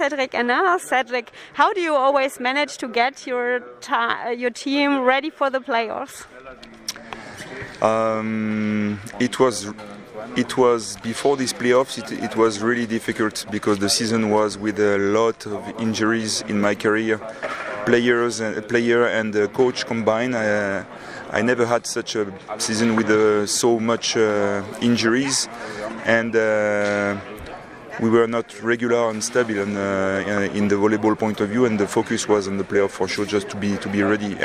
Cedric Enard. Cedric, how do you always manage to get your team ready for the playoffs? It was before these playoffs. It was really difficult because the season was with a lot of injuries in my career, player and coach combined. I never had such a season with so much injuries, and we were not regular and stable in the volleyball point of view. And the focus was on the playoff for sure, just to be ready.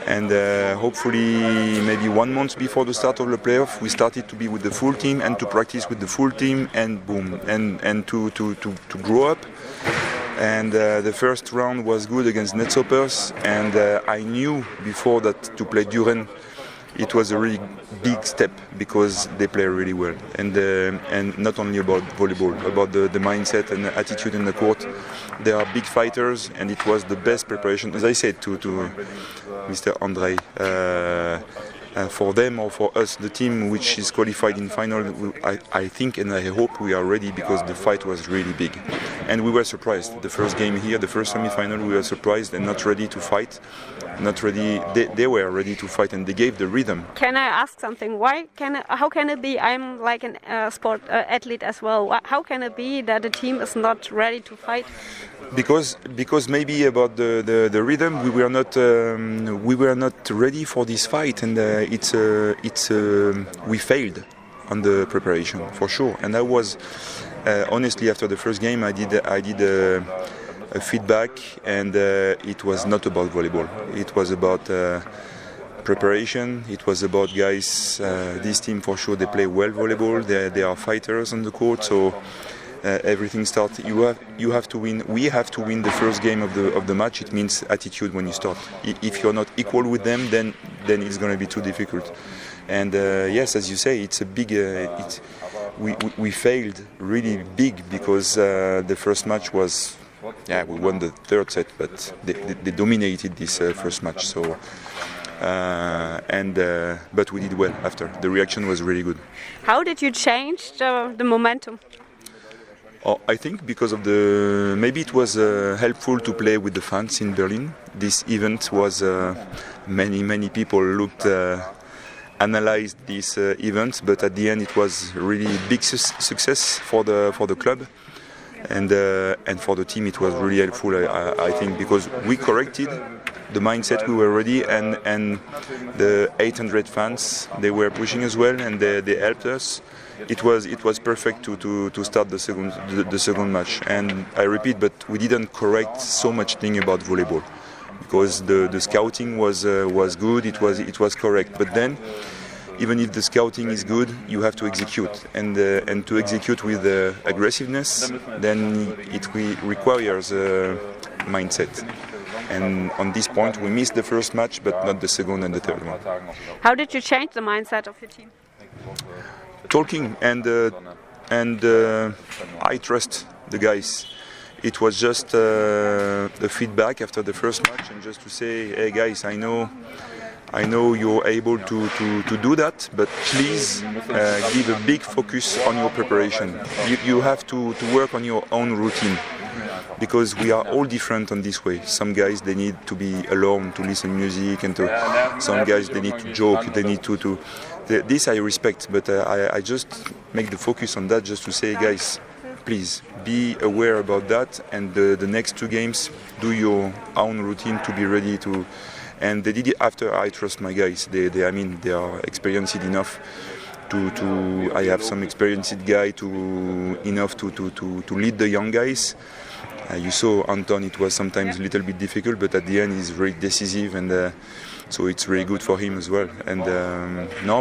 And hopefully maybe 1 month before the start of the playoff, we started to be with the full team and to practice with the full team, and boom, and to grow up. And the first round was good against Netsoppers, and I knew before that to play Düren, it was a really big step because they play really well, and not only about volleyball, about the mindset and the attitude in the court. They are big fighters, and it was the best preparation, as I said to Mr. Andrei, for them or for us, the team which is qualified in final. I think and I hope we are ready because the fight was really big, and we were surprised. The first game here, the first semi-final, we were surprised and not ready to fight. Not ready. They were ready to fight, and they gave the rhythm. Can I ask something? How can it be? I'm like an sport athlete as well. How can it be that the team is not ready to fight? Because maybe about the rhythm, we were not ready for this fight, and we failed on the preparation for sure. And I was honestly, after the first game, I did a feedback, and it was not about volleyball. It was about preparation. It was about guys. This team for sure, they play well volleyball. They are fighters on the court, so. Everything starts. You have to win. We have to win the first game of the match. It means attitude when you start. If you're not equal with them, then it's going to be too difficult. And yes, as you say, it's a big. We failed really big because the first match was. Yeah, we won the third set, but they dominated this first match. So. But we did well after. The reaction was really good. How did you change the momentum? Oh, I think because of maybe it was helpful to play with the fans in Berlin. This event was many people analyzed this event, but at the end it was really big success for the club, and for the team it was really helpful. I think because we corrected the mindset, we were ready, and the 800 fans, they were pushing as well, and they helped us. It was perfect to start the second match, and I repeat, but we didn't correct so much thing about volleyball because the scouting was good. It was correct, but then even if the scouting is good, you have to execute, and to execute with aggressiveness, then it requires mindset. And on this point, we missed the first match, but not the second and the third one. How did you change the mindset of your team? Talking and I trust the guys. It was just the feedback after the first match, and just to say, hey guys, I know you're able to do that, but please give a big focus on your preparation. You have to work on your own routine, because we are all different on this way. Some guys, they need to be alone to listen music, and some guys, they need to joke, they need to this I respect, but I just make the focus on that, just to say, guys, please be aware about that, and the next two games, do your own routine to be ready to. And they did it after. I trust my guys. They are experienced enough to. I have some experienced guy enough to lead the young guys. You saw Anton. It was sometimes a little bit difficult, but at the end he's very decisive, and so it's really good for him as well. And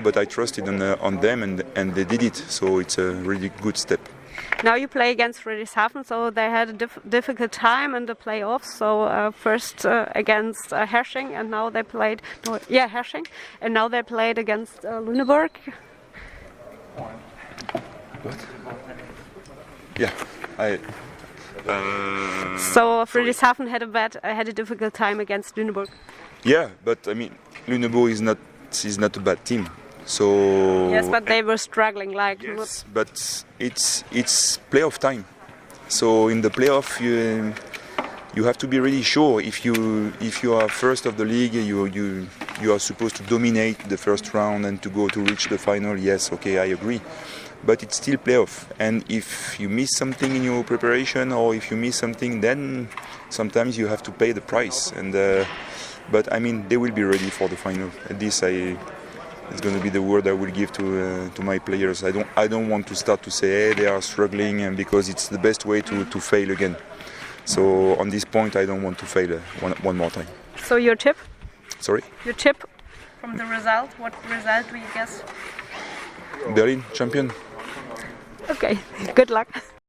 but I trusted on them, and they did it. So it's a really good step. Now you play against Friedrichshafen, so they had a difficult time in the playoffs. So first against Hersching, and now they played Hersching, and now they played against Lüneburg. What? Yeah, So Friedrichshafen had a difficult time against Lüneburg. Yeah, but I mean, Lüneburg is not a bad team. So yes, but they were struggling. Yes, but it's playoff time. So in the playoff, you have to be really sure. If you are first of the league, you are supposed to dominate the first round and to reach the final. Yes, okay, I agree. But it's still playoff, and if you miss something in your preparation or if you miss something, then sometimes you have to pay the price. And but I mean, they will be ready for the final. At this, it's going to be the word I will give to my players. I don't want to start to say, hey, they are struggling, and because it's the best way to fail again. So on this point, I don't want to fail one more time. So your tip? Sorry? Your tip from the result? What result do you guess? Berlin champion. Okay, good luck.